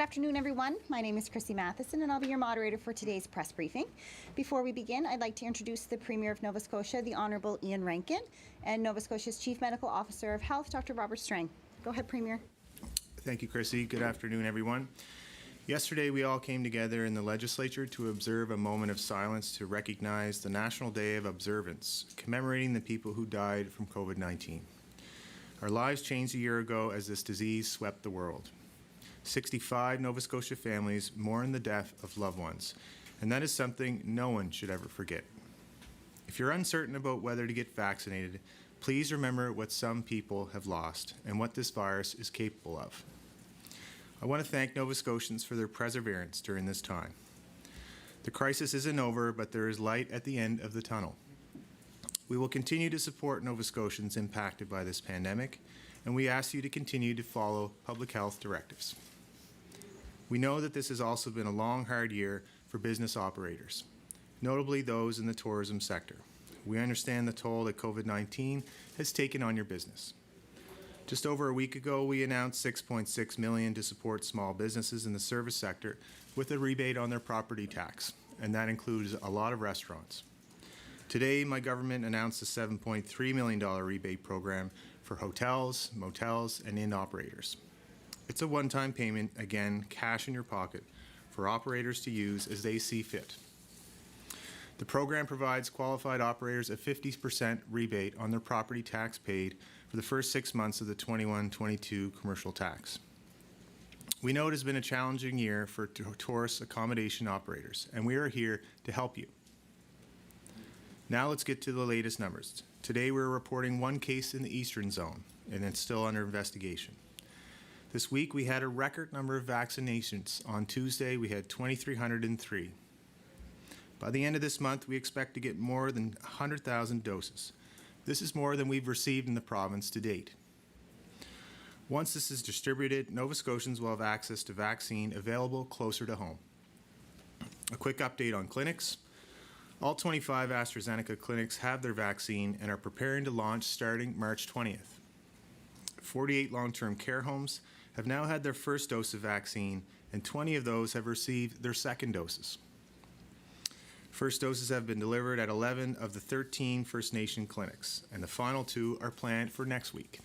Good afternoon, everyone. My name is Chrissy Matheson, and I'll be your moderator for today's press briefing. Before we begin, I'd like to introduce the Premier of Nova Scotia, the Honourable Ian Rankin, and Nova Scotia's Chief Medical Officer of Health, Dr. Robert Strang. Go ahead, Premier. Thank you, Chrissy. Good afternoon, everyone. Yesterday, we all came together in the Legislature to observe a moment of silence to recognize the National Day of Observance, commemorating the people who died from COVID-19. Our lives changed a year ago as this disease swept the world. 65 Nova Scotia families mourn the death of loved ones, and that is something no one should ever forget. If you're uncertain about whether to get vaccinated, please remember what some people have lost and what this virus is capable of. I want to thank Nova Scotians for their perseverance during this time. The crisis isn't over, but there is light at the end of the tunnel. We will continue to support Nova Scotians impacted by this pandemic, and we ask you to continue to follow public health directives. We know that this has also been a long, hard year for business operators, notably those in the tourism sector. We understand the toll that COVID-19 has taken on your business. Just over a week ago, we announced $6.6 million to support small businesses in the service sector with a rebate on their property tax, and that includes a lot of restaurants. Today, my government announced a $7.3 million rebate program for hotels, motels, and inn operators. It's a one-time payment, again, cash in your pocket, for operators to use as they see fit. The program provides qualified operators a 50% rebate on their property tax paid for the first 6 months of the 21-22 commercial tax. We know it has been a challenging year for tourist accommodation operators, and we are here to help you. Now let's get to the latest numbers. Today we're reporting one case in the Eastern Zone, and it's still under investigation. This week we had a record number of vaccinations. On Tuesday we had 2,303. By the end of this month we expect to get more than 100,000 doses. This is more than we've received in the province to date. Once this is distributed, Nova Scotians will have access to vaccine available closer to home. A quick update on clinics. All 25 AstraZeneca clinics have their vaccine and are preparing to launch starting March 20th. 48 long-term care homes have now had their first dose of vaccine, and 20 of those have received their second doses. First doses have been delivered at 11 of the 13 First Nation clinics, and the final 2 are planned for next week.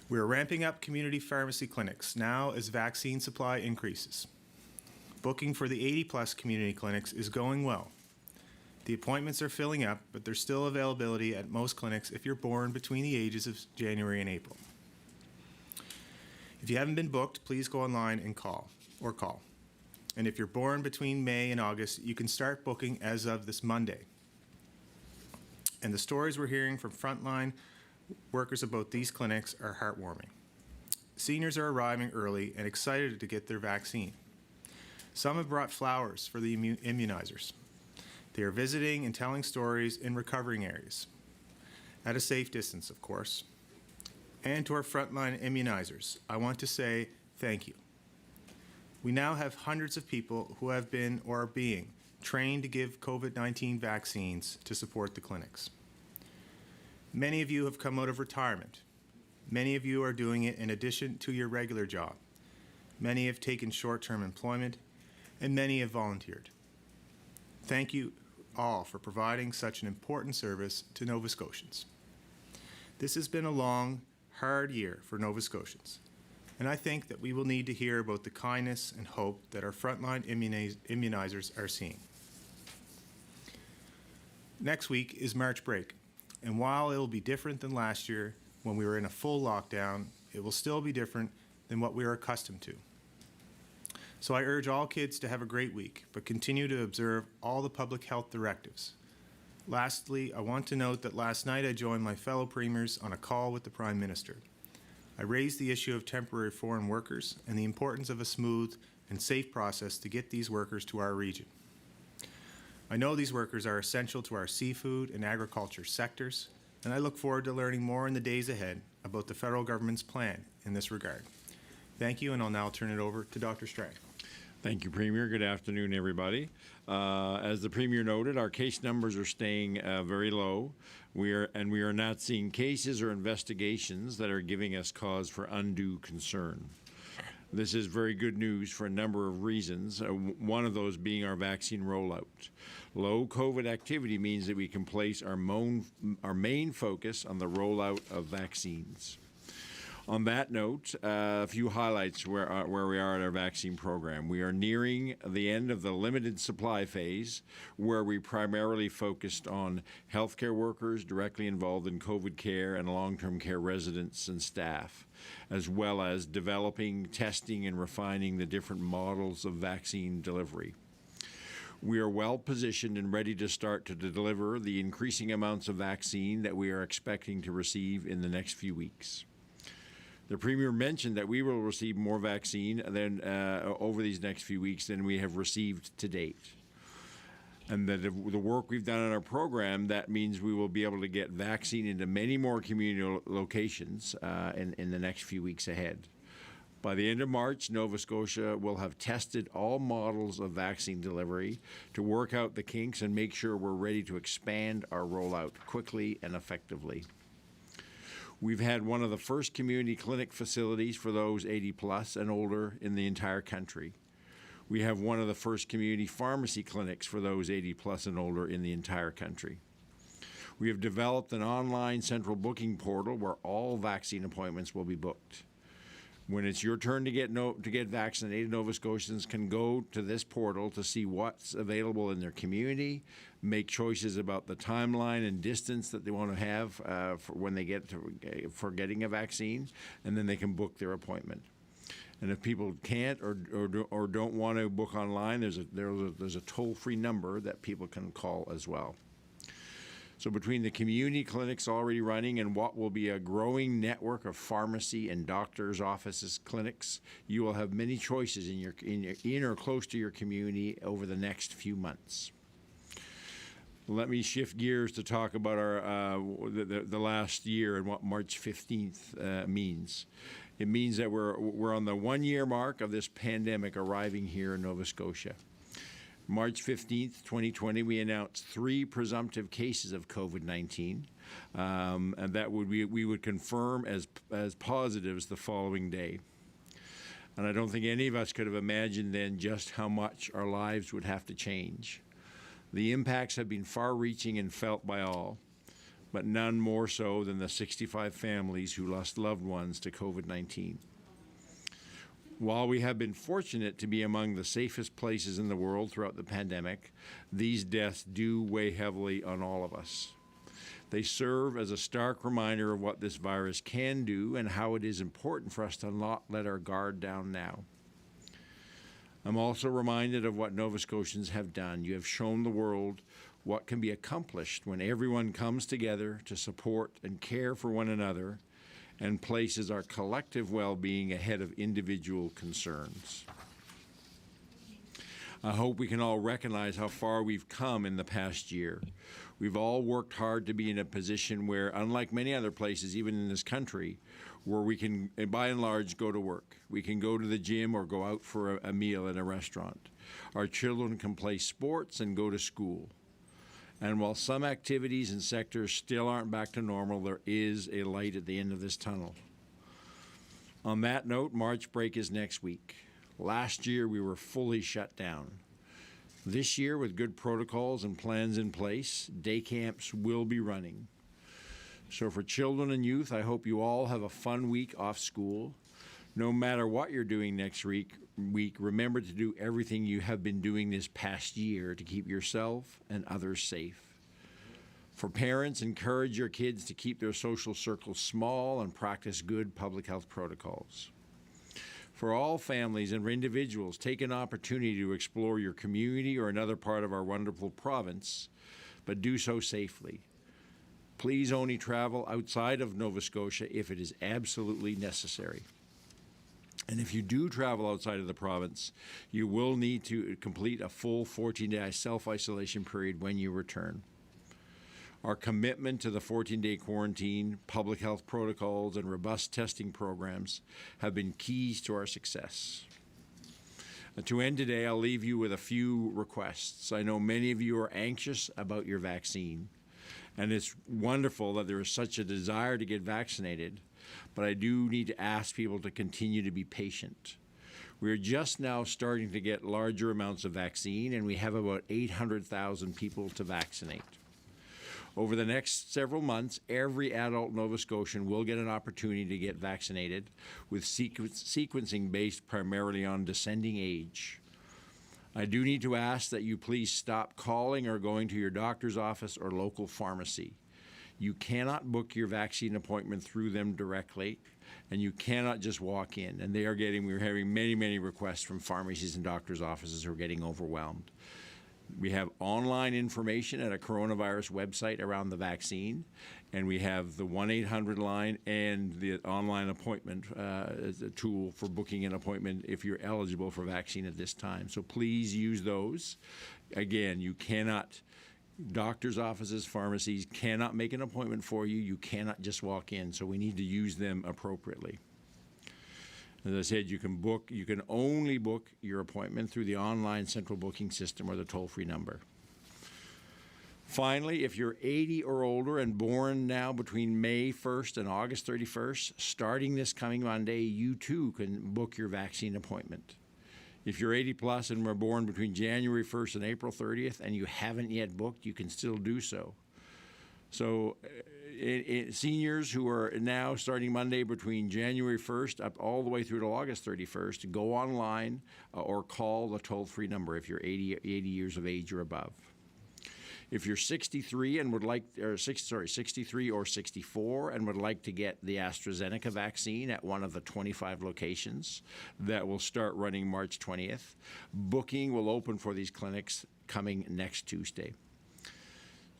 We are ramping up community pharmacy clinics now as vaccine supply increases. Booking for the 80-plus community clinics is going well. The appointments are filling up, but there's still availability at most clinics if you're born between the ages of January and April. If you haven't been booked, please go online and call. And if you're born between May and August, you can start booking as of this Monday. And the stories we're hearing from frontline workers about these clinics are heartwarming. Seniors are arriving early and excited to get their vaccine. Some have brought flowers for the immunizers. They are visiting and telling stories in recovering areas, at a safe distance, of course. And to our frontline immunizers, I want to say thank you. We now have hundreds of people who have been or are being trained to give COVID-19 vaccines to support the clinics. Many of you have come out of retirement. Many of you are doing it in addition to your regular job. Many have taken short-term employment, and many have volunteered. Thank you all for providing such an important service to Nova Scotians. This has been a long, hard year for Nova Scotians, and I think that we will need to hear about the kindness and hope that our frontline immunizers are seeing. Next week is March break, and while it will be different than last year when we were in a full lockdown, it will still be different than what we are accustomed to. So I urge all kids to have a great week, but continue to observe all the public health directives. Lastly, I want to note that last night I joined my fellow premiers on a call with the Prime Minister. I raised the issue of temporary foreign workers and the importance of a smooth and safe process to get these workers to our region. I know these workers are essential to our seafood and agriculture sectors, and I look forward to learning more in the days ahead about the federal government's plan in this regard. Thank you, and I'll now turn it over to Dr. Strang. Thank you, Premier. Good afternoon, everybody. As the Premier noted, our case numbers are staying very low. We are not seeing cases or investigations that are giving us cause for undue concern. This is very good news for a number of reasons, one of those being our vaccine rollout. Low COVID activity means that we can place our main focus on the rollout of vaccines. On that note, a few highlights where we are at our vaccine program. We are nearing the end of the limited supply phase, where we primarily focused on healthcare workers directly involved in COVID care and long-term care residents and staff, as well as developing, testing, and refining the different models of vaccine delivery. We are well positioned and ready to start to deliver the increasing amounts of vaccine that we are expecting to receive in the next few weeks. The Premier mentioned that we will receive more vaccine over these next few weeks than we have received to date. And that the work we've done on our program, that means we will be able to get vaccine into many more community locations in the next few weeks ahead. By the end of March, Nova Scotia will have tested all models of vaccine delivery to work out the kinks and make sure we're ready to expand our rollout quickly and effectively. We've had one of the first community clinic facilities for those 80 plus and older in the entire country. We have one of the first community pharmacy clinics for those 80 plus and older in the entire country. We have developed an online central booking portal where all vaccine appointments will be booked. When it's your turn to get vaccinated, Nova Scotians can go to this portal to see what's available in their community, make choices about the timeline and distance that they want to have for when they for getting a vaccine, and then they can book their appointment. And if people can't or don't want to book online, there's a toll-free number that people can call as well. So between the community clinics already running and what will be a growing network of pharmacy and doctors' offices, clinics, you will have many choices in or close to your community over the next few months. Let me shift gears to talk about the last year and what March 15th means. It means that we're on the 1-year mark of this pandemic arriving here in Nova Scotia. March 15th, 2020, we announced 3 presumptive cases of COVID-19, and that we would confirm as positives the following day. And I don't think any of us could have imagined then just how much our lives would have to change. The impacts have been far-reaching and felt by all, but none more so than the 65 families who lost loved ones to COVID-19. While we have been fortunate to be among the safest places in the world throughout the pandemic, these deaths do weigh heavily on all of us. They serve as a stark reminder of what this virus can do and how it is important for us to not let our guard down now. I'm also reminded of what Nova Scotians have done. You have shown the world what can be accomplished when everyone comes together to support and care for one another and places our collective well-being ahead of individual concerns. I hope we can all recognize how far we've come in the past year. We've all worked hard to be in a position where, unlike many other places, even in this country, where we can, by and large, go to work. We can go to the gym or go out for a meal at a restaurant. Our children can play sports and go to school. And while some activities and sectors still aren't back to normal, there is a light at the end of this tunnel. On that note, March break is next week. Last year, we were fully shut down. This year, with good protocols and plans in place, day camps will be running. So for children and youth, I hope you all have a fun week off school. No matter what you're doing next week, remember to do everything you have been doing this past year to keep yourself and others safe. For parents, encourage your kids to keep their social circles small and practice good public health protocols. For all families and individuals, take an opportunity to explore your community or another part of our wonderful province, but do so safely. Please only travel outside of Nova Scotia if it is absolutely necessary. And if you do travel outside of the province, you will need to complete a full 14-day self-isolation period when you return. Our commitment to the 14-day quarantine, public health protocols, and robust testing programs have been keys to our success. To end today, I'll leave you with a few requests. I know many of you are anxious about your vaccine, and it's wonderful that there is such a desire to get vaccinated, but I do need to ask people to continue to be patient. We're just now starting to get larger amounts of vaccine, and we have about 800,000 people to vaccinate. Over the next several months, every adult Nova Scotian will get an opportunity to get vaccinated, with sequencing based primarily on descending age. I do need to ask that you please stop calling or going to your doctor's office or local pharmacy. You cannot book your vaccine appointment through them directly, and you cannot just walk in. And we're having many, many requests from pharmacies and doctors' offices who are getting overwhelmed. We have online information at a coronavirus website around the vaccine, and we have the 1-800 line and the online appointment as a tool for booking an appointment if you're eligible for vaccine at this time. So please use those. Again, you cannot, doctors' offices, pharmacies cannot make an appointment for you. You cannot just walk in, so we need to use them appropriately. As I said, you can only book your appointment through the online central booking system or the toll-free number. Finally, if you're 80 or older and born now between May 1st and August 31st, starting this coming Monday, you too can book your vaccine appointment. If you're 80 plus and were born between January 1st and April 30th and you haven't yet booked, you can still do so. So seniors who are now starting Monday between January 1st up all the way through to August 31st, go online or call the toll-free number if you're 80 years of age or above. If you're 63 and would like, 63 or 64 and would like to get the AstraZeneca vaccine at one of the 25 locations that will start running March 20th, booking will open for these clinics coming next Tuesday.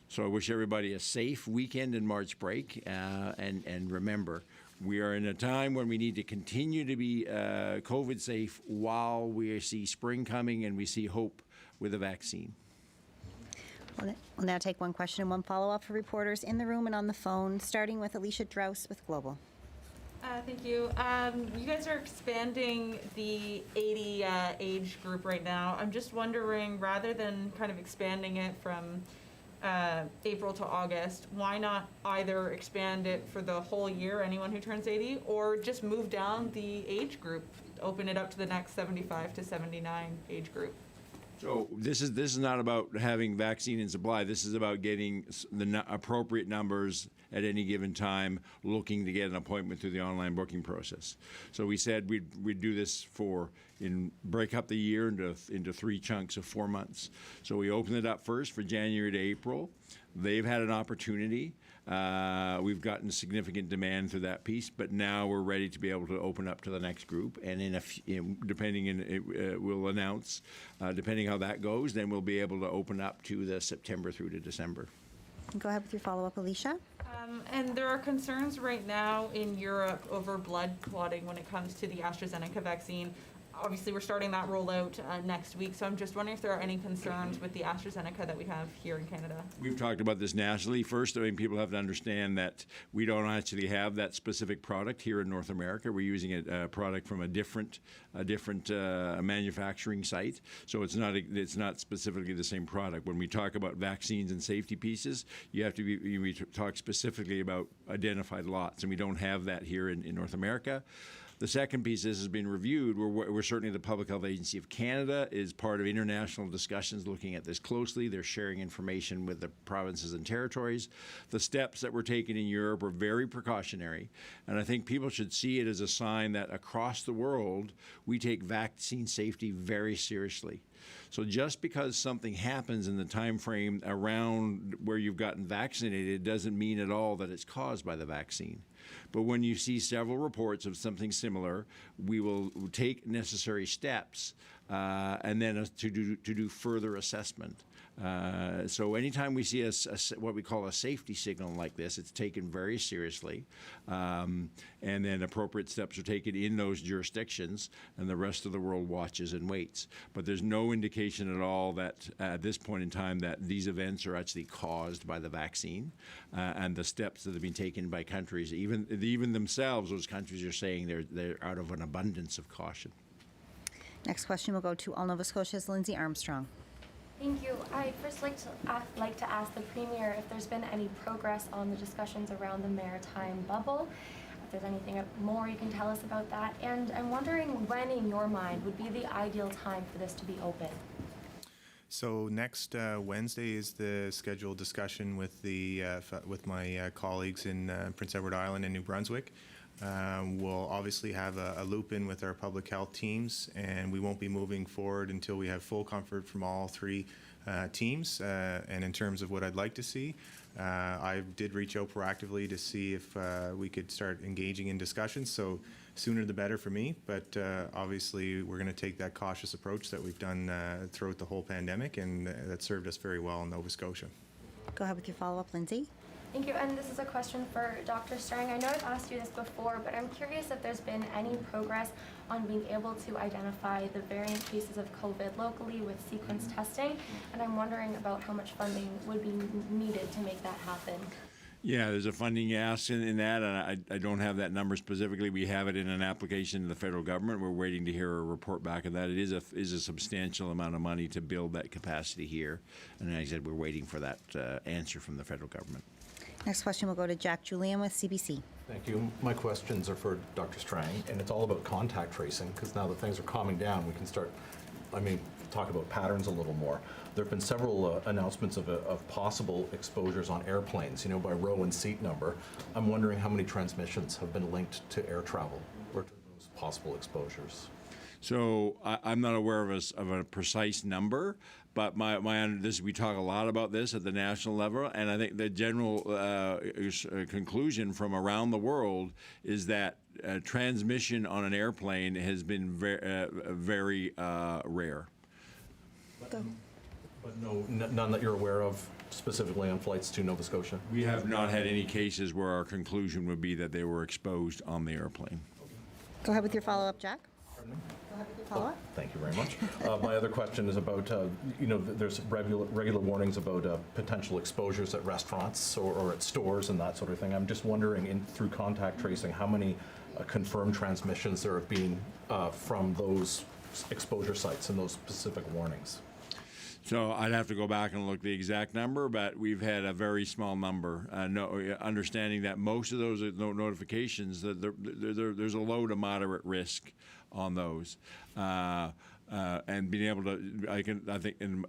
So I wish everybody a safe weekend and March break, and remember, we are in a time when we need to continue to be COVID safe while we see spring coming and we see hope with a vaccine. We'll now take one question and one follow-up for reporters in the room and on the phone, starting with Alicia Draus with Global. Thank you. You guys are expanding the 80 age group right now. I'm just wondering, rather than kind of expanding it from April to August, why not either expand it for the whole year, anyone who turns 80, or just move down the age group, open it up to the next 75 to 79 age group? So this is not about having vaccine in supply. This is about getting the appropriate numbers at any given time, looking to get an appointment through the online booking process. So we said we'd do this break up the year into 3 chunks of 4 months. So we opened it up first for January to April. They've had an opportunity. We've gotten significant demand through that piece, but now we're ready to be able to open up to the next group. And we'll announce, depending how that goes, then we'll be able to open up to the September through to December. Go ahead with your follow-up, Alicia. And there are concerns right now in Europe over blood clotting when it comes to the AstraZeneca vaccine. Obviously, we're starting that rollout next week, so I'm just wondering if there are any concerns with the AstraZeneca that we have here in Canada. We've talked about this nationally. First, I mean, people have to understand that we don't actually have that specific product here in North America. We're using a product from a different manufacturing site, so it's not specifically the same product. When we talk about vaccines and safety pieces, we talk specifically about identified lots, and we don't have that here in North America. The second piece, this has been reviewed. We're certainly the Public Health Agency of Canada is part of international discussions looking at this closely. They're sharing information with the provinces and territories. The steps that were taken in Europe were very precautionary, and I think people should see it as a sign that across the world, we take vaccine safety very seriously. So just because something happens in the time frame around where you've gotten vaccinated doesn't mean at all that it's caused by the vaccine. But when you see several reports of something similar, we will take necessary steps and then to do further assessment. So anytime we see what we call a safety signal like this, it's taken very seriously, and then appropriate steps are taken in those jurisdictions, and the rest of the world watches and waits. But there's no indication at all that at this point in time that these events are actually caused by the vaccine, and the steps that have been taken by countries, even themselves, those countries are saying they're out of an abundance of caution. Next question will go to All Nova Scotia's Lindsay Armstrong. Thank you. I'd first like to ask the Premier if there's been any progress on the discussions around the maritime bubble. there's anything more you can tell us about that. And I'm wondering when, in your mind, would be the ideal time for this to be open? So next Wednesday is the scheduled discussion with with my colleagues in Prince Edward Island and New Brunswick. We'll obviously have a loop in with our public health teams, and we won't be moving forward until we have full comfort from all three teams. And in terms of what I'd like to see, I did reach out proactively to see if we could start engaging in discussions. So sooner the better for me, but obviously we're going to take that cautious approach that we've done throughout the whole pandemic, and that served us very well in Nova Scotia. Go ahead with your follow-up, Lindsay. Thank you. And this is a question for Dr. Strang. I know I've asked you this before, but I'm curious if there's been any progress on being able to identify the variant cases of COVID locally with sequence testing. And I'm wondering about how much funding would be needed to make that happen. Yeah, there's a funding ask in that, and I don't have that number specifically. We have it in an application to the federal government. We're waiting to hear a report back on that. It is a substantial amount of money to build that capacity here, and like I said, we're waiting for that answer from the federal government. Next question will go to Jack Julian with CBC. Thank you. My questions are for Dr. Strang, and it's all about contact tracing, because now that things are calming down, we can start, talk about patterns a little more. There have been several announcements of possible exposures on airplanes, by row and seat number. I'm wondering how many transmissions have been linked to air travel or to those possible exposures. So I'm not aware of a precise number, but we talk a lot about this at the national level, and I think the general conclusion from around the world is that transmission on an airplane has been very rare. But none that you're aware of specifically on flights to Nova Scotia? We have not had any cases where our conclusion would be that they were exposed on the airplane. Go ahead with your follow-up, Jack. Pardon me? Go ahead with your follow-up. Thank you very much. My other question is about, there's regular warnings about potential exposures at restaurants or at stores and that sort of thing. I'm just wondering, through contact tracing, how many confirmed transmissions there have been from those exposure sites and those specific warnings? So I'd have to go back and look the exact number, but we've had a very small number. Understanding that most of those notifications, that there's a low to moderate risk on those. And being able to, I think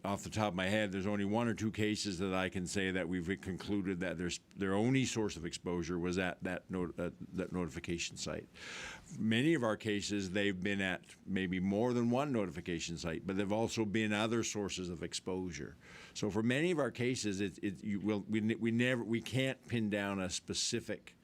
off the top of my head, there's only one or two cases that I can say that we've concluded that their only source of exposure was at that notification site. Many of our cases, they've been at maybe more than one notification site, but they've also been other sources of exposure. So for many of our cases, we can't pin down a specific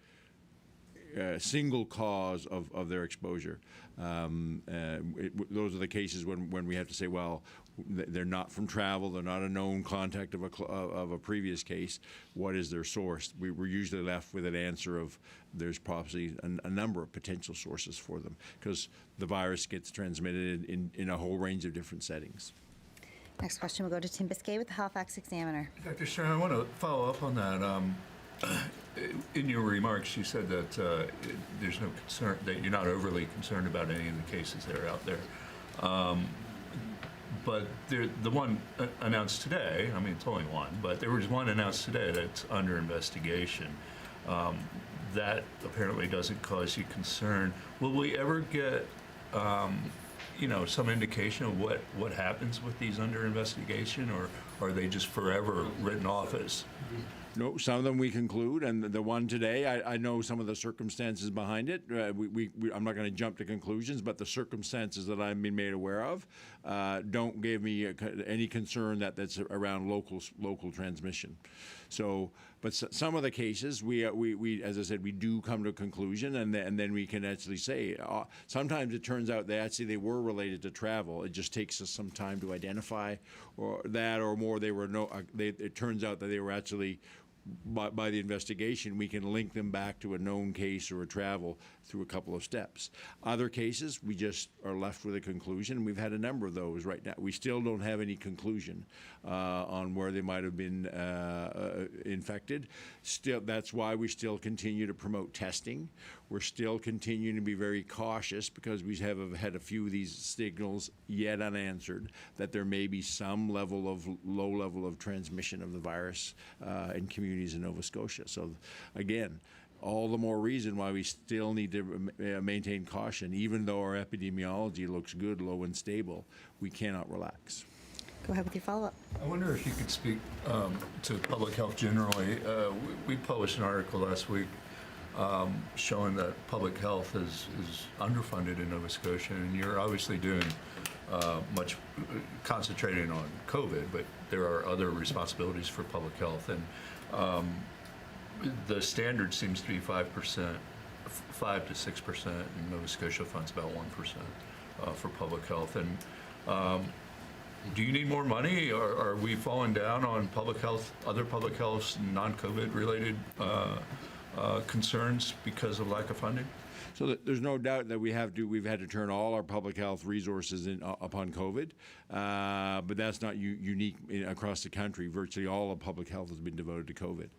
single cause of their exposure. Those are the cases when we have to say, well, they're not from travel, they're not a known contact of a previous case. What is their source? We're usually left with an answer of there's probably a number of potential sources for them, because the virus gets transmitted in a whole range of different settings. Next question will go to Tim Biscay with the Halifax Examiner. Dr. Strang, I want to follow up on that. In your remarks, you said that there's no concern, that you're not overly concerned about any of the cases that are out there. But the one announced today, it's only one, but there was one announced today that's under investigation. That apparently doesn't cause you concern. Will we ever get, some indication of what happens with these under investigation, or are they just forever written off as? No, some of them we conclude, and the one today, I know some of the circumstances behind it. I'm not going to jump to conclusions, but the circumstances that I've been made aware of don't give me any concern that's around local transmission. So, but some of the cases, we as I said, we do come to a conclusion, and then we can actually say sometimes it turns out that actually they were related to travel. It just takes us some time to identify or more. It turns out that they were actually. By the investigation, we can link them back to a known case or a travel through a couple of steps. Other cases, we just are left with a conclusion. We've had a number of those right now. We still don't have any conclusion on where they might have been infected. Still, that's why we still continue to promote testing. We're still continuing to be very cautious because we have had a few of these signals yet unanswered that there may be some low level of transmission of the virus in communities in Nova Scotia. So again, all the more reason why we still need to maintain caution. Even though our epidemiology looks good, low and stable, we cannot relax. Go ahead with your follow-up. I wonder if you could speak to public health generally. We published an article last week showing that public health is underfunded in Nova Scotia, and you're obviously doing much concentrating on COVID, but there are other responsibilities for public health, and the standard seems to be 5%, 5 to 6%, and Nova Scotia funds about 1% for public health. And do you need more money, or are we falling down on public health, other public health, non-COVID related concerns because of lack of funding? So there's no doubt that we've had to turn all our public health resources in upon COVID, but that's not unique across the country. Virtually all of public health has been devoted to COVID.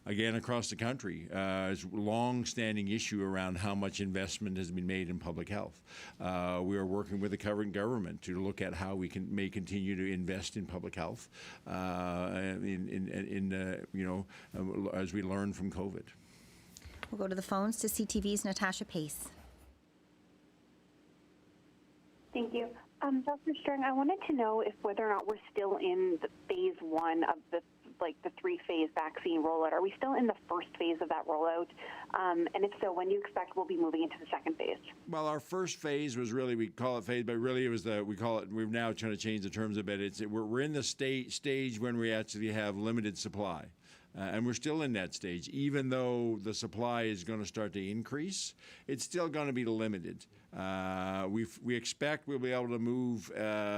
Again, across the country, there's a long-standing issue around how much investment has been made in public health. We are working with the current government to look at how we may continue to invest in public health, as we learn from COVID. We'll go to the phones to CTV's Natasha Pace. Thank you. Dr. Strang, I wanted to know if whether or not we're still in the phase one of the three-phase vaccine rollout. Are we still in the first phase of that rollout? And if so, when do you expect we'll be moving into the second phase? Well, our first phase was really, we call it phase, but really it was we're now trying to change the terms a bit. We're in the stage when we actually have limited supply. And we're still in that stage. Even though the supply is going to start to increase, it's still going to be limited. We expect we'll be able to move,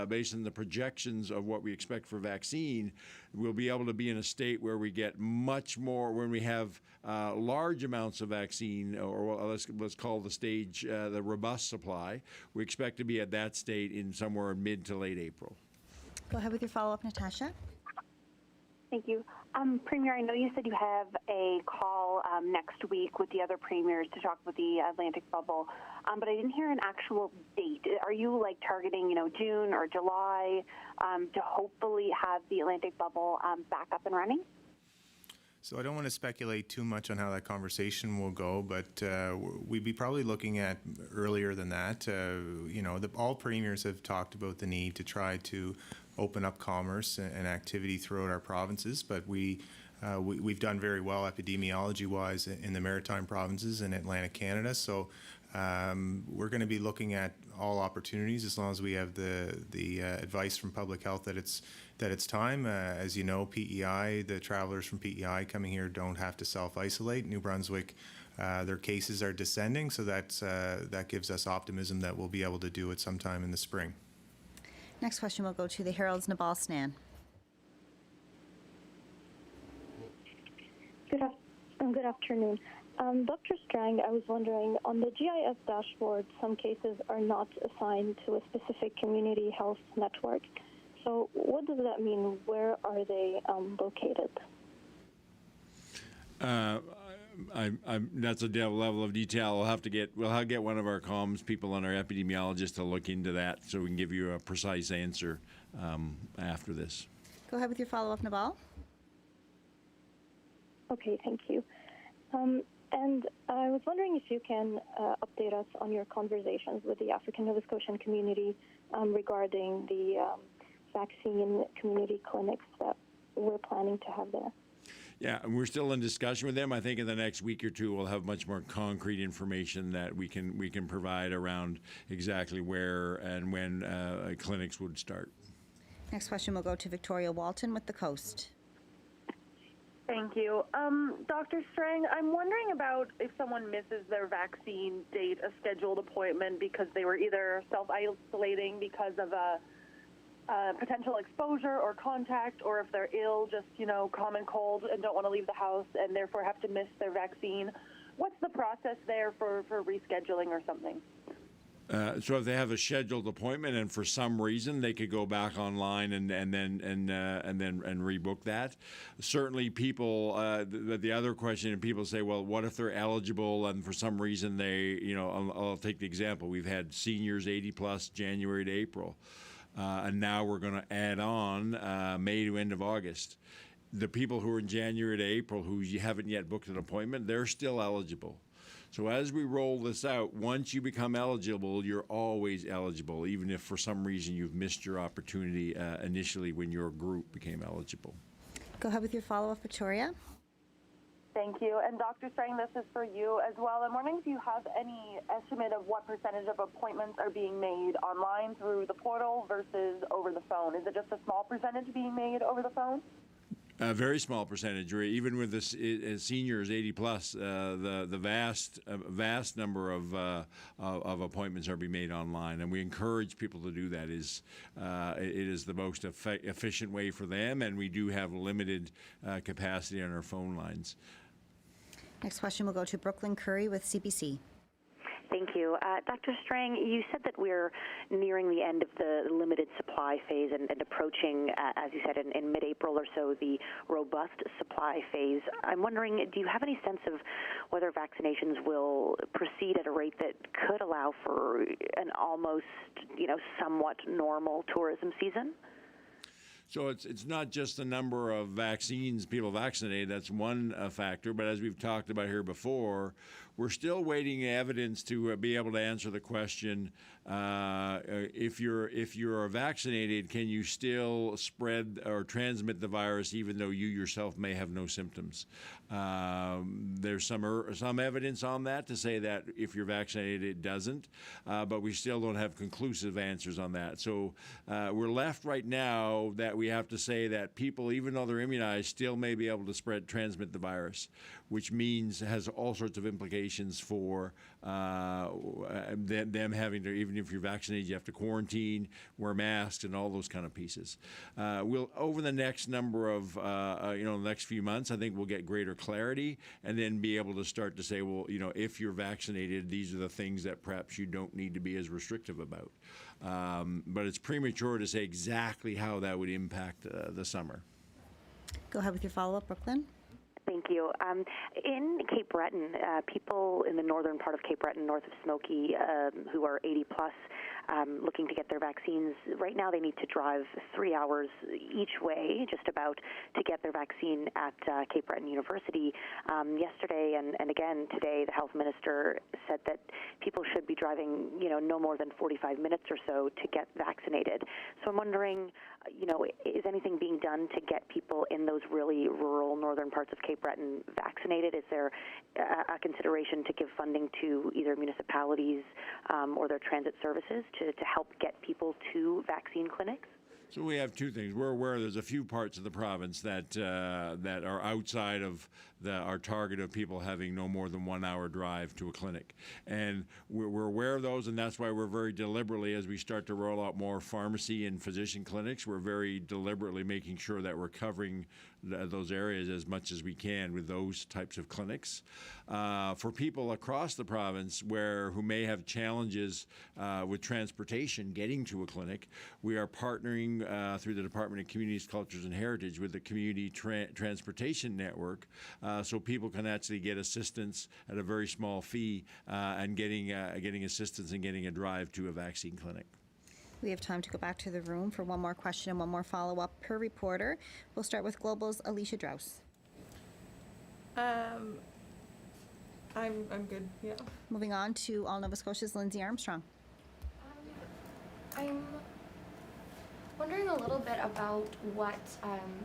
based on the projections of what we expect for vaccine, we'll be able to be in a state where we get much more, when we have large amounts of vaccine, or let's call the stage the robust supply. We expect to be at that state in somewhere mid to late April. Go ahead with your follow-up, Natasha. Thank you. Premier, I know you said you have a call next week with the other premiers to talk about the Atlantic bubble, but I didn't hear an actual date. Are you targeting, June or July to hopefully have the Atlantic bubble back up and running? So I don't want to speculate too much on how that conversation will go, but we'd be probably looking at earlier than that. All premiers have talked about the need to try to open up commerce and activity throughout our provinces, but we've done very well epidemiology-wise in the Maritime provinces and Atlantic Canada. So we're going to be looking at all opportunities as long as we have the advice from public health that it's time. As you know, PEI, the travelers from PEI coming here don't have to self-isolate. New Brunswick, their cases are descending, so that gives us optimism that we'll be able to do it sometime in the spring. Next question will go to the Herald's Nabal Snan. Good afternoon. Dr. Strang, I was wondering, on the GIS dashboard, some cases are not assigned to a specific community health network. So what does that mean? Where are they located? That's a level of detail. We'll get one of our comms people and our epidemiologists to look into that, so we can give you a precise answer after this. Go ahead with your follow-up, Nabal. Okay, thank you. And I was wondering if you can update us on your conversations with the African Nova Scotian community regarding the vaccine community clinics that we're planning to have there. Yeah, and we're still in discussion with them. I think in the next week or two we'll have much more concrete information that we can provide around exactly where and when clinics would start. Next question will go to Victoria Walton with The Coast. Thank you. Dr. Strang, I'm wondering about if someone misses their vaccine date, a scheduled appointment, because they were either self-isolating because of a potential exposure or contact, or if they're ill, just, common cold and don't want to leave the house and therefore have to miss their vaccine. What's the process there for rescheduling or something? So if they have a scheduled appointment and for some reason they could go back online and rebook that. Certainly, people. The other question, and people say, well, what if they're eligible and for some reason they, I'll take the example. We've had seniors 80 plus January to April, and now we're going to add on May to end of August. the people who are in January to April who you haven't yet booked an appointment, they're still eligible. So as we roll this out, once you become eligible, you're always eligible, even if for some reason you've missed your opportunity initially when your group became eligible. Go ahead with your follow-up, Victoria. Thank you. And Dr. Strang, this is for you as well. I'm wondering if you have any estimate of what percentage of appointments are being made online through the portal versus over the phone. Is it just a small percentage being made over the phone? A very small percentage, even with the seniors 80 plus, the vast number of appointments are being made online, and we encourage people to do that. It is the most efficient way for them, and we do have limited capacity on our phone lines. Next question will go to Brooklyn Curry with CBC. Thank you. Dr. Strang, you said that we're nearing the end of the limited supply phase and approaching, as you said, in mid-April or so, the robust supply phase. I'm wondering, do you have any sense of whether vaccinations will proceed at a rate that could allow for an almost, somewhat normal tourism season? So it's not just the number of vaccines people vaccinated. That's one factor. But as we've talked about here before, we're still waiting evidence to be able to answer the question: if you're vaccinated, can you still spread or transmit the virus even though you yourself may have no symptoms? There's some evidence on that to say that if you're vaccinated, it doesn't. But we still don't have conclusive answers on that. So we're left right now that we have to say that people, even though they're immunized, still may be able to transmit the virus, which means has all sorts of implications for them having to, even if you're vaccinated, you have to quarantine, wear masks, and all those kind of pieces. We'll over the next number of the next few months, I think we'll get greater clarity, and then be able to start to say, well, if you're vaccinated, these are the things that perhaps you don't need to be as restrictive about. But it's premature to say exactly how that would impact the summer. Go ahead with your follow-up, Brooklyn. Thank you. In Cape Breton, people in the northern part of Cape Breton, north of Smoky, who are 80 plus, looking to get their vaccines, right now they need to drive 3 hours each way, just about, to get their vaccine at Cape Breton University. Yesterday and again today, the health minister said that people should be driving, no more than 45 minutes or so to get vaccinated. So I'm wondering, is anything being done to get people in those really rural northern parts of Cape Breton vaccinated? Is there a consideration to give funding to either municipalities or their transit services to help get people to vaccine clinics? So we have two things. We're aware there's a few parts of the province that are outside of our target of people having no more than 1 hour drive to a clinic. And we're aware of those, and that's why we're very deliberately, as we start to roll out more pharmacy and physician clinics, we're very deliberately making sure that we're covering those areas as much as we can with those types of clinics. For people across the province who may have challenges with transportation getting to a clinic, we are partnering through the Department of Communities, Cultures and Heritage with the Community Transportation Network, so people can actually get assistance at a very small fee and getting assistance and getting a drive to a vaccine clinic. We have time to go back to the room for one more question and one more follow-up per reporter. We'll start with Global's Alicia Draus. I'm good, yeah. Moving on to All Nova Scotia's Lindsay Armstrong. I'm wondering a little bit about what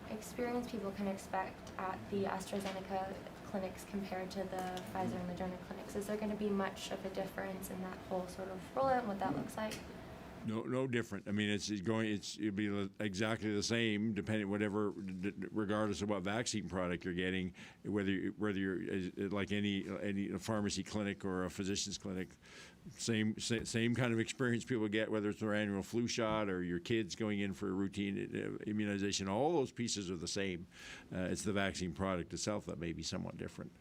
experience people can expect at the AstraZeneca clinics compared to the Pfizer and Moderna clinics. Is there going to be much of a difference in that whole sort of rollout and what that looks like? No different. I mean, it'll be exactly the same, regardless of what vaccine product you're getting, whether you're like any pharmacy clinic or a physician's clinic. Same kind of experience people get, whether it's their annual flu shot or your kids going in for a routine immunization. All those pieces are the same. It's the vaccine product itself that may be somewhat different.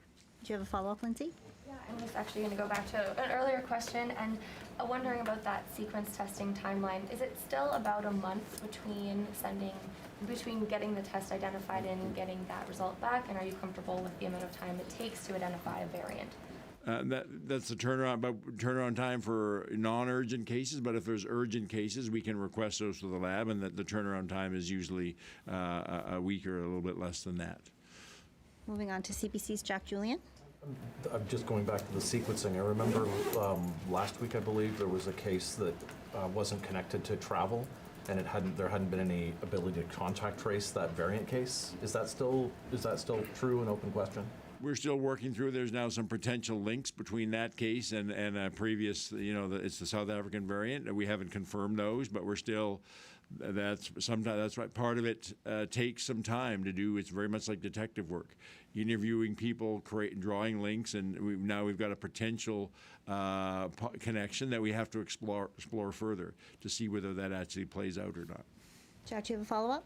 Do you have a follow-up, Lindsay? Yeah, I'm just actually going to go back to an earlier question and wondering about that sequence testing timeline. Is it still about a month between getting the test identified and getting that result back? And are you comfortable with the amount of time it takes to identify a variant? That's the turnaround time for non-urgent cases. But if there's urgent cases, we can request those to the lab, and the turnaround time is usually a week or a little bit less than that. Moving on to CBC's Jack Julian. I'm just going back to the sequencing. I remember last week, I believe, there was a case that wasn't connected to travel, and there hadn't been any ability to contact trace that variant case. Is that still true? An open question? We're still working through. There's now some potential links between that case and a previous, it's the South African variant. We haven't confirmed those, but we're still. That's right. Part of it takes some time to do. It's very much like detective work, interviewing people, drawing links, and we've got a potential connection that we have to explore further to see whether that actually plays out or not. Jack, do you have a follow-up?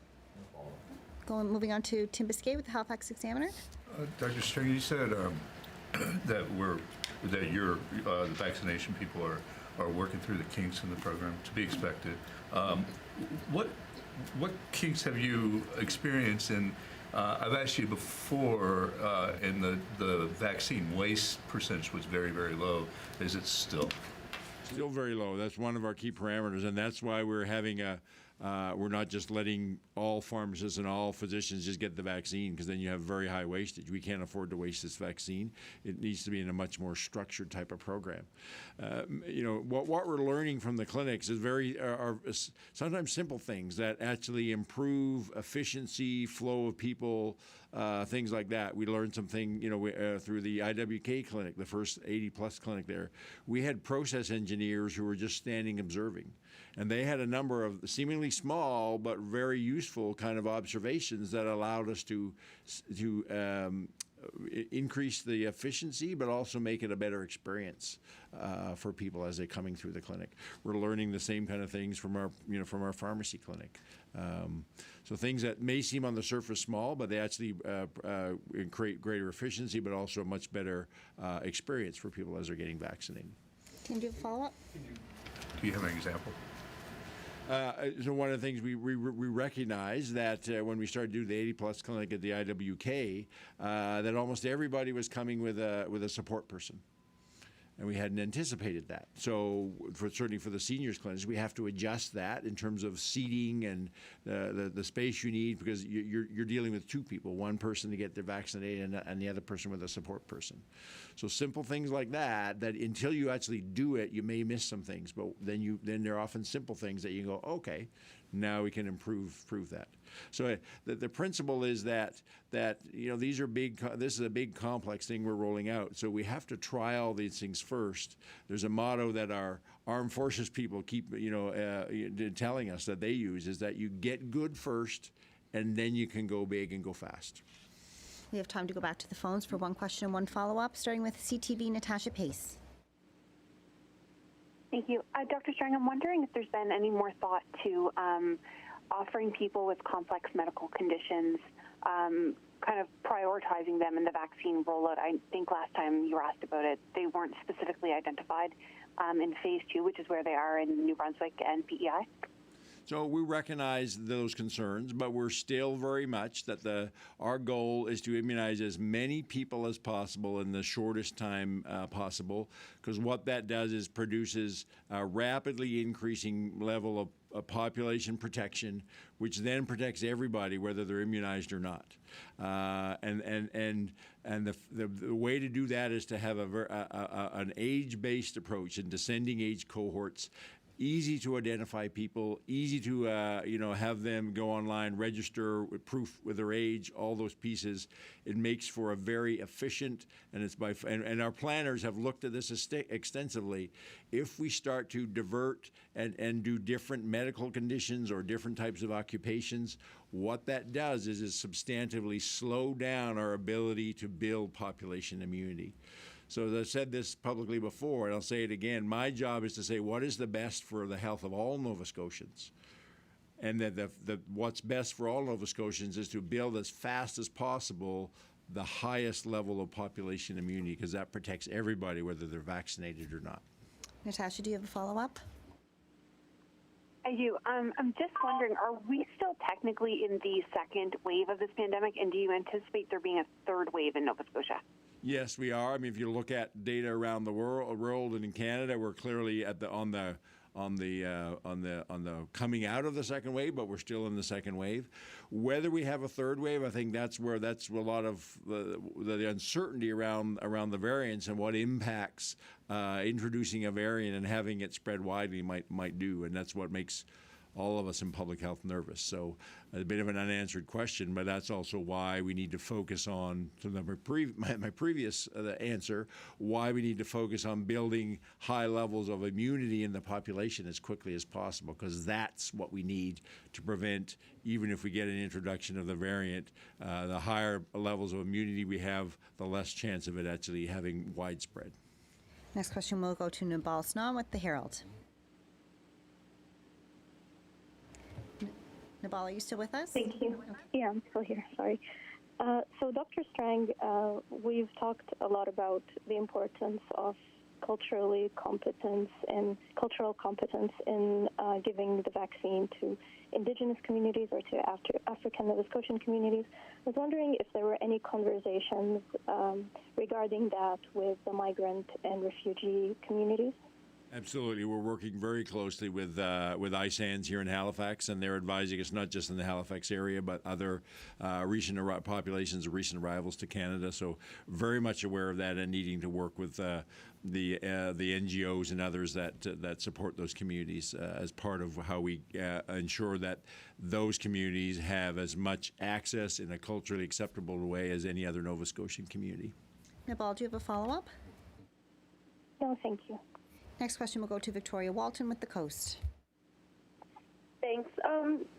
Moving on to Tim Biscay with the Halifax Examiner. Dr. Strang, you said that the vaccination people are working through the kinks in the program, to be expected. What kinks have you experienced in? I've asked you before, and the vaccine waste percentage was very, very low. Is it still? Still very low. That's one of our key parameters, and that's why we're having we're not just letting all pharmacists and all physicians just get the vaccine, because then you have very high wastage. We can't afford to waste this vaccine. It needs to be in a much more structured type of program. What we're learning from the clinics is sometimes simple things that actually improve efficiency, flow of people, things like that. We learned something, through the IWK clinic, the first 80-plus clinic there. We had process engineers who were just standing observing. And they had a number of seemingly small but very useful kind of observations that allowed us to increase the efficiency, but also make it a better experience for people as they're coming through the clinic. We're learning the same kind of things from our pharmacy clinic. So things that may seem on the surface small, but they actually create greater efficiency, but also a much better experience for people as they're getting vaccinated. Can you do a follow-up? Do you have an example? So one of the things we recognize that when we started doing the 80-plus clinic at the IWK, that almost everybody was coming with a support person. And we hadn't anticipated that. So certainly for the seniors clinics, we have to adjust that in terms of seating and the space you need, because you're dealing with two people, one person to get their vaccinated and the other person with a support person. So simple things like that until you actually do it, you may miss some things, but then there are often simple things that you go, okay, now we can improve that. So the principle is that these are this is a big complex thing we're rolling out. So we have to try all these things first. There's a motto that our armed forces people keep telling us that they use, is that you get good first, and then you can go big and go fast. We have time to go back to the phones for one question and one follow-up, starting with CTV Natasha Pace. Thank you. Dr. Strang, I'm wondering if there's been any more thought to offering people with complex medical conditions, kind of prioritizing them in the vaccine rollout. I think last time you were asked about it, they weren't specifically identified in phase 2, which is where they are in New Brunswick and PEI. So we recognize those concerns, but we're still very much that our goal is to immunize as many people as possible in the shortest time possible, because what that does is produces a rapidly increasing level of population protection, which then protects everybody, whether they're immunized or not. And the way to do that is to have an age-based approach in descending age cohorts. Easy to identify people, easy to have them go online, register with proof with their age, all those pieces. It makes for a very efficient, and our planners have looked at this extensively. If we start to divert and do different medical conditions or different types of occupations, what that does is substantively slow down our ability to build population immunity. So as I've said this publicly before, and I'll say it again, my job is to say what is the best for the health of all Nova Scotians. And that what's best for all Nova Scotians is to build as fast as possible the highest level of population immunity, because that protects everybody, whether they're vaccinated or not. Natasha, do you have a follow-up? I do. I'm just wondering, are we still technically in the second wave of this pandemic, and do you anticipate there being a third wave in Nova Scotia? Yes, we are. I mean, if you look at data around the world and in Canada, we're clearly at on the coming out of the second wave, but we're still in the second wave. Whether we have a third wave, I think that's a lot of the uncertainty around the variants and what impacts introducing a variant and having it spread widely might do, and that's what makes all of us in public health nervous. So a bit of an unanswered question, but that's also why we need to focus on, to my previous answer, why we need to focus on building high levels of immunity in the population as quickly as possible, because that's what we need to prevent, even if we get an introduction of the variant, the higher levels of immunity we have, the less chance of it actually having widespread. Next question will go to Nabal Snan with the Herald. Nabal, are you still with us? Thank you. Yeah, I'm still here. Sorry. So, Dr. Strang, we've talked a lot about the importance of cultural competence in giving the vaccine to Indigenous communities or to African Nova Scotian communities. I was wondering if there were any conversations regarding that with the migrant and refugee communities. Absolutely. We're working very closely with ISANS here in Halifax, and they're advising us not just in the Halifax area, but other recent populations of recent arrivals to Canada. So very much aware of that and needing to work with the NGOs and others that support those communities as part of how we ensure that those communities have as much access in a culturally acceptable way as any other Nova Scotian community. Nabal, do you have a follow-up? No, thank you. Next question will go to Victoria Walton with the Coast. Thanks.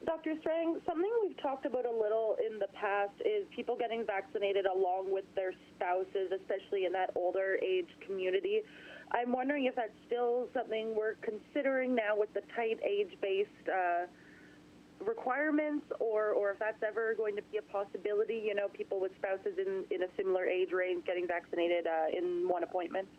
Dr. Strang, something we've talked about a little in the past is people getting vaccinated along with their spouses, especially in that older age community. I'm wondering if that's still something we're considering now with the tight age-based requirements, or if that's ever going to be a possibility, you know, people with spouses in a similar age range getting vaccinated in one appointment.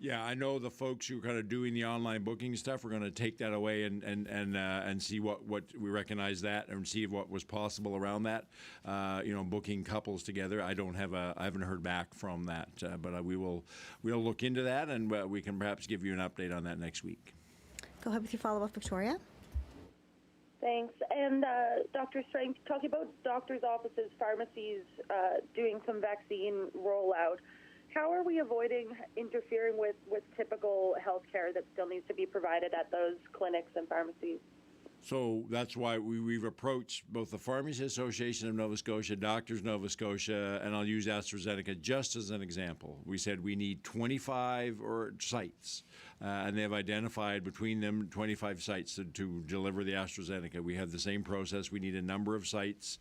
Yeah, I know the folks who are kind of doing the online booking stuff are going to take that away and see what we recognize that and see what was possible around that. Booking couples together. I haven't heard back from that, but we'll look into that, and we can perhaps give you an update on that next week. Go ahead with your follow-up, Victoria. Thanks. And Dr. Strang, talking about doctors' offices, pharmacies doing some vaccine rollout. How are we avoiding interfering with typical health care that still needs to be provided at those clinics and pharmacies? So that's why we've approached both the Pharmacy Association of Nova Scotia, Doctors Nova Scotia, and I'll use AstraZeneca just as an example. We said we need 25 sites, and they've identified between them 25 sites to deliver the AstraZeneca. We have the same process. We need a number of sites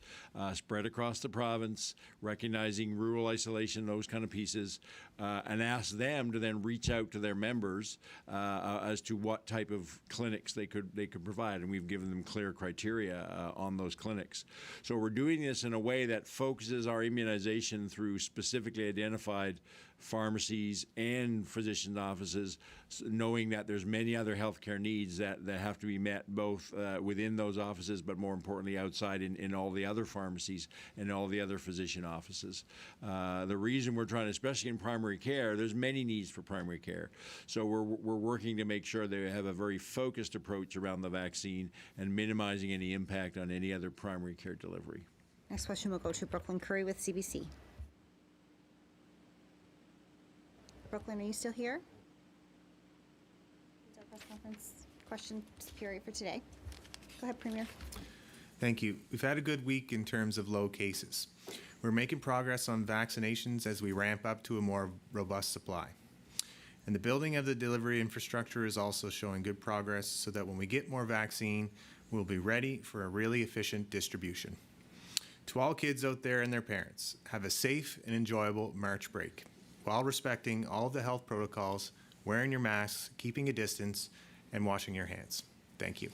spread across the province, recognizing rural isolation, those kind of pieces, and ask them to then reach out to their members as to what type of clinics they could provide, and we've given them clear criteria on those clinics. So we're doing this in a way that focuses our immunization through specifically identified pharmacies and physician offices, knowing that there's many other healthcare needs that have to be met both within those offices, but more importantly outside in all the other pharmacies and all the other physician offices. The reason we're trying, especially in primary care, there's many needs for primary care. So we're working to make sure they have a very focused approach around the vaccine and minimizing any impact on any other primary care delivery. Next question will go to Brooklyn Curry with CBC. Brooklyn, are you still here? It's our press conference question period for today. Go ahead, Premier. Thank you. We've had a good week in terms of low cases. We're making progress on vaccinations as we ramp up to a more robust supply. And the building of the delivery infrastructure is also showing good progress so that when we get more vaccine, we'll be ready for a really efficient distribution. To all kids out there and their parents, have a safe and enjoyable March break, while respecting all of the health protocols, wearing your masks, keeping a distance, and washing your hands. Thank you.